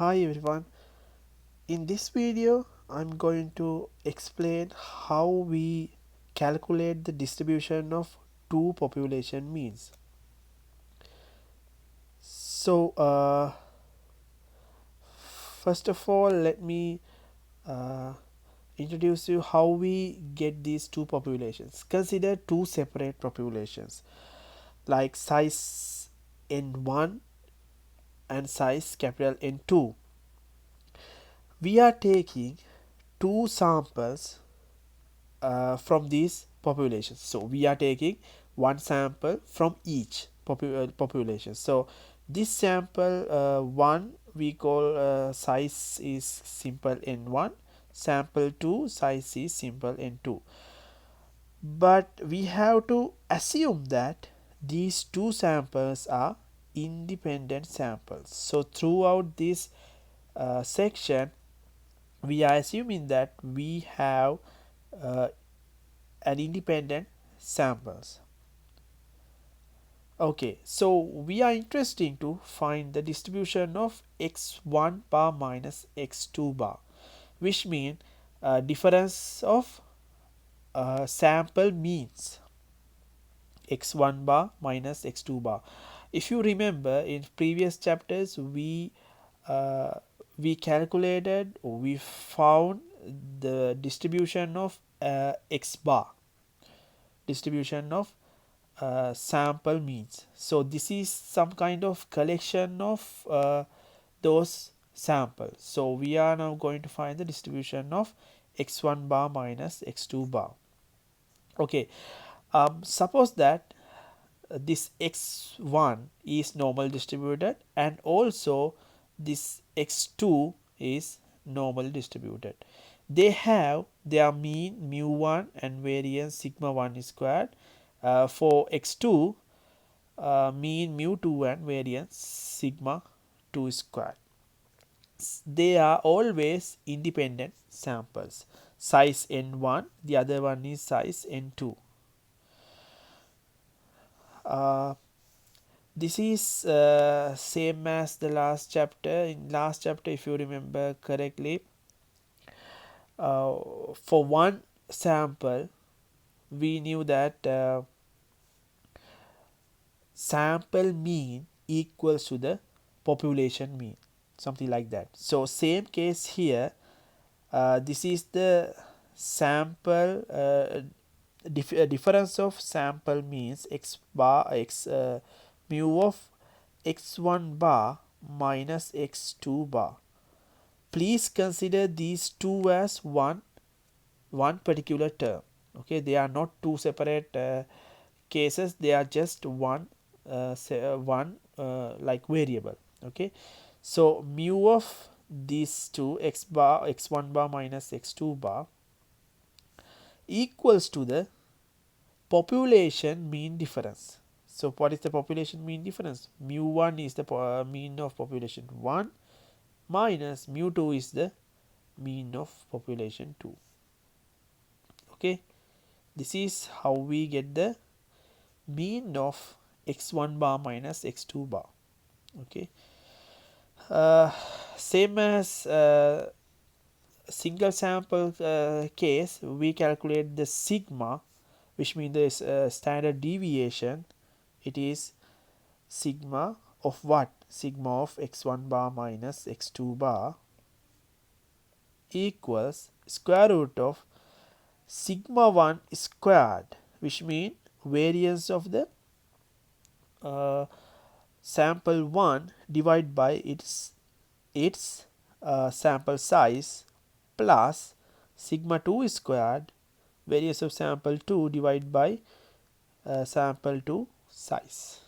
Hi everyone. In this video, I'm going to explain how we calculate the distribution of two population means. So, first of all, let me uh, introduce you how we get these two populations. Consider two separate populations like size n1 and size capital N2. We are taking two samples from these populations. So we are taking one sample from each population. So this sample 1 we call size is simple n1, sample 2 size is simple n2. But we have to assume that these two samples are independent samples. So throughout this section we are assuming that we have uh, an independent samples. Okay, so we are interested to find the distribution of x1 bar minus x2 bar, which means difference of sample means x1 bar minus x2 bar. If you remember in previous chapters uh, we calculated or we found the distribution of x bar, distribution of sample means. So this is some kind of collection of those samples. So we are now going to find the distribution of x1 bar minus x2 bar. Okay, suppose that this x1 is normal distributed and also this x2 is normal distributed. They have their mean mu1 and variance sigma 1 squared. For x2 mean mu2 and variance sigma 2 squared. They are always independent samples. Size n1, the other one is size n2. Uh, this is same as the last chapter. In last chapter, if you remember correctly, for one sample we knew that sample mean equals to the population mean, something like that. So same case here, this is the sample difference of sample means x bar x mu of x1 bar minus x2 bar. Please consider these two as one particular term. Okay, they are not two separate cases, they are just one like variable. Okay, so mu of these two x bar x1 bar minus x2 bar equals to the population mean difference. So what is the population mean difference? Mu1 is the mean of population 1 minus mu2 is the mean of population 2. Okay, this is how we get the mean of x1 bar minus x2 bar. Okay, uh, same as single sample case, we calculate the sigma, which means the standard deviation. It is sigma of what? Sigma of x1 bar minus x2 bar equals square root of sigma 1 squared, which means variance of the sample 1 divided by its sample size plus sigma 2 squared variance of sample 2 divided by sample 2 size.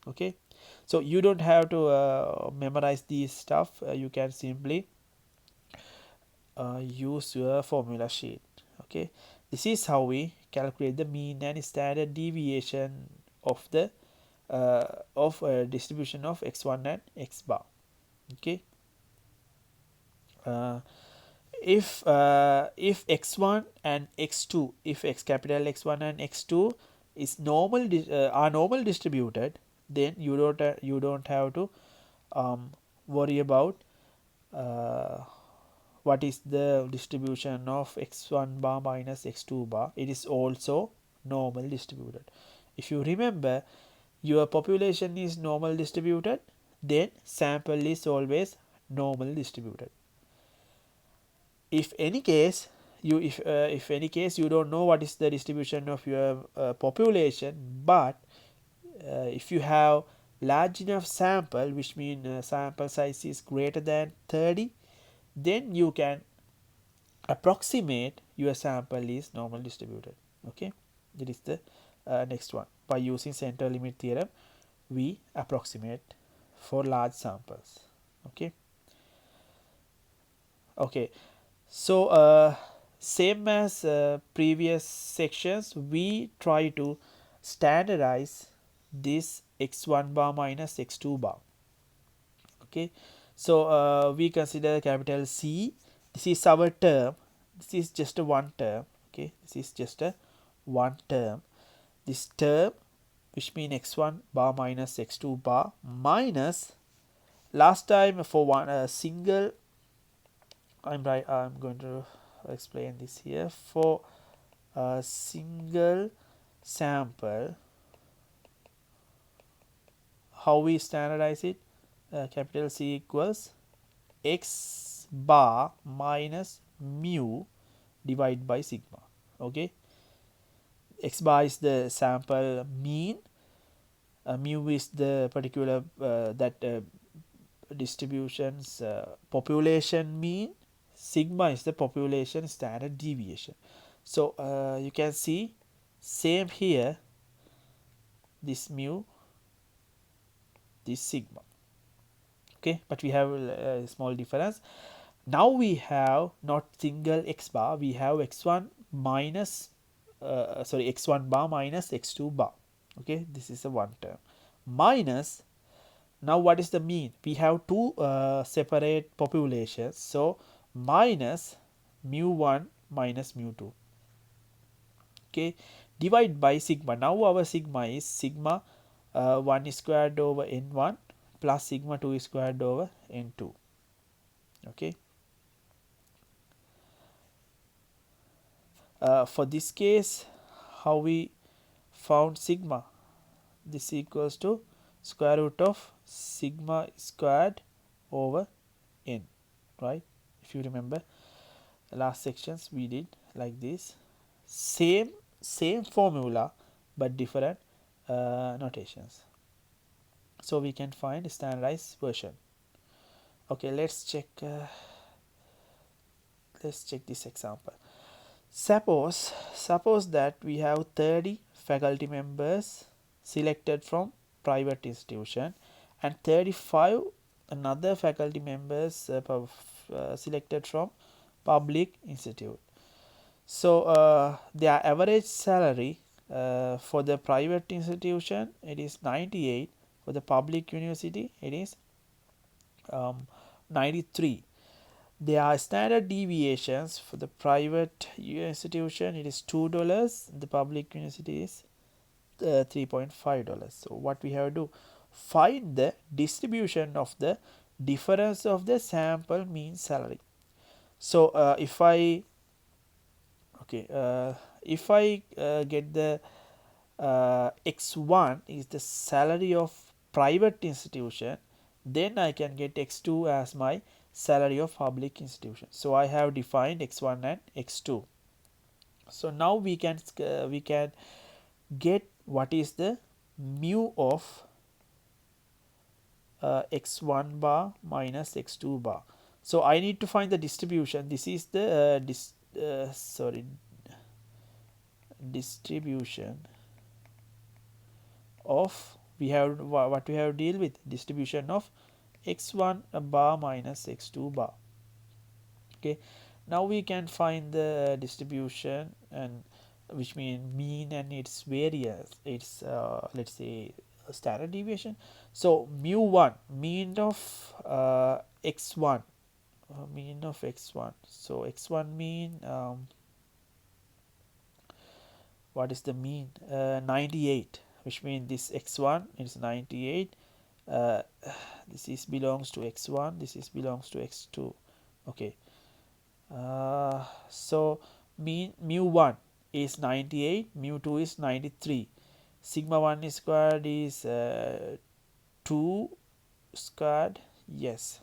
Okay, so you don't have to memorize these stuff, you can simply use your formula sheet. Okay, this is how we calculate the mean and standard deviation of the distribution of x1 and x bar. Okay, uh, if x1 and x2, if x capital x1 and x2 is are normal distributed, then you don't have to worry about uh, what is the distribution of x1 bar minus x2 bar, it is also normal distributed. If you remember, your population is normal distributed, then sample is always normal distributed. If any case if any case you don't know what is the distribution of your population, but if you have large enough sample, which means sample size is greater than 30, then you can approximate your sample is normal distributed. Okay, that is the next one. By using central limit theorem, we approximate for large samples. Okay. Okay, so same as previous sections, we try to standardize this x1 bar minus x2 bar. Okay, so we consider capital C. This is our term. This is just a one term. Okay, this is just a one term. This term, which means x1 bar minus x2 bar minus, last time for one single, I'm going to explain this here. For a single sample, how we standardize it? Capital C equals x bar minus mu divided by sigma. Okay, x bar is the sample mean, mu is the particular distribution's population mean, sigma is the population standard deviation. So you can see same here, this mu, this sigma. Okay, but we have a small difference. Now we have not single x bar, we have x1 minus x1 bar minus x2 bar. Okay, this is a one term minus. Now what is the mean? We have two separate populations, so minus mu1 minus mu2. Okay, divide by sigma. Now our sigma is sigma 1 squared over n1 plus sigma 2 squared over n2. Okay, for this case, how we found sigma? This equals to square root of sigma squared over n, right? If you remember last sections, we did like this. Same formula but different notations, so we can find standardized version. Okay, let's check this example. Suppose that we have 30 faculty members selected from private institution and 35 another faculty members selected from public institute. So their average salary for the private institution, it is 98. For the public university, it is 93. There are standard deviations. For the private institution, it is $2. The public university is $3.5. So what we have to do, find the distribution of the difference of the sample mean salary. So if I get the x1 is the salary of private institution, then I can get x2 as my salary of public institution. So I have defined x1 and x2. So now we can get what is the mu of x1 bar minus x2 bar. So I need to find the distribution. This is the distribution of, we have what we have to deal with, distribution of x1 bar minus x2 bar. Okay, now we can find the distribution, and which mean mean and its variance, its let's say standard deviation. So mu1, mean of x1, mean of x1. So x1 mean, what is the mean? 98, which means this x1 is 98 uh, this is belongs to x1, this is belongs to x2. Okay, so mean mu1 is 98, mu2 is 93, sigma 1 is squared is 2 squared, yes,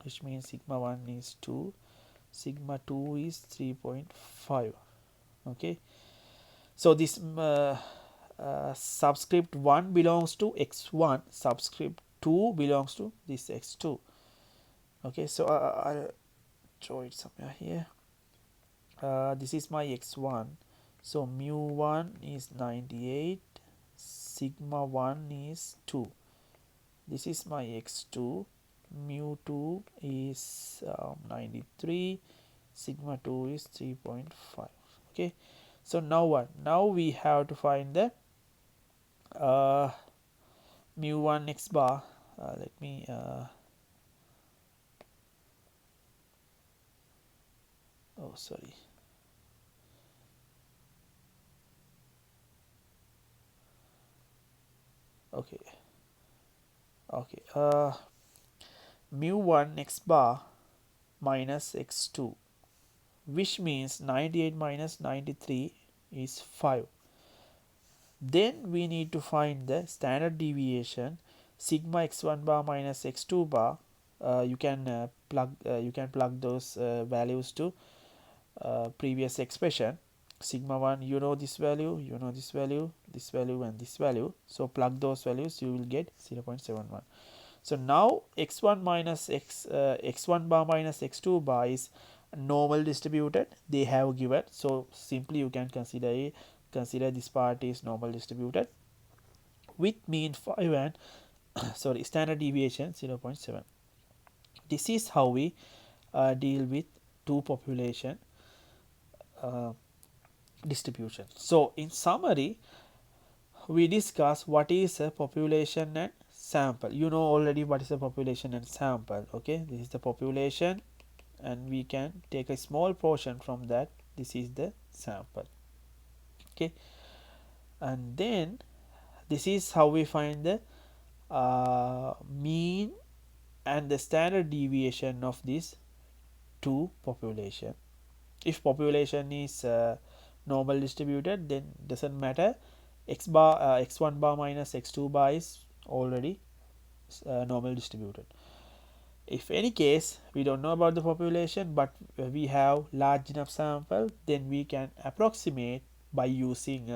which means sigma 1 is 2, sigma 2 is 3.5. okay, so this subscript 1 belongs to x1, subscript 2 belongs to this x2. okay, so I'll draw it somewhere here. This is my x1, so mu1 is 98, sigma 1 is 2, this is my x2, mu2 is 93, sigma 2 is 3.5. okay, so now what, now we have to find the mu1 x bar. Let me oh sorry, okay, okay, mu1 x bar minus x2, which means 98 minus 93 is 5. Then we need to find the standard deviation sigma x1 bar minus x2 bar. You can plug those values to previous expression. Sigma 1, you know this value, you know this value, this value and this value, so plug those values, you will get 0.71. so now x1 minus x1 bar minus x2 bar is normal distributed, they have given, so simply you can consider this part is normal distributed with mean 5 and sorry, standard deviation 0.7. this is how we deal with two population distribution. So in summary, we discuss what is a population and sample. You know already what is a population and sample. Okay, this is the population and we can take a small portion from that, this is the sample. Okay, and then this is how we find the mean and the standard deviation of these two population. If population is normal distributed, then doesn't matter, x1 bar minus x2 bar is already normal distributed. If any case we don't know about the population but we have large enough sample, then we can approximate by using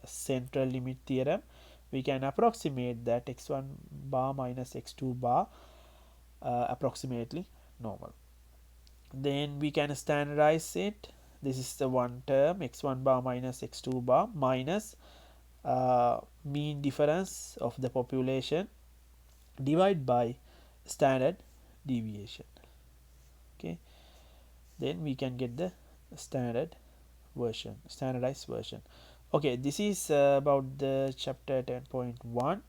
central limit theorem, we can approximate that x1 bar minus x2 bar approximately normal. Then we can standardize it, this is the one term x1 bar minus x2 bar minus mean difference of the population divided by standard deviation. Okay, then we can get the standardized version. Okay, this is about the chapter 10.1.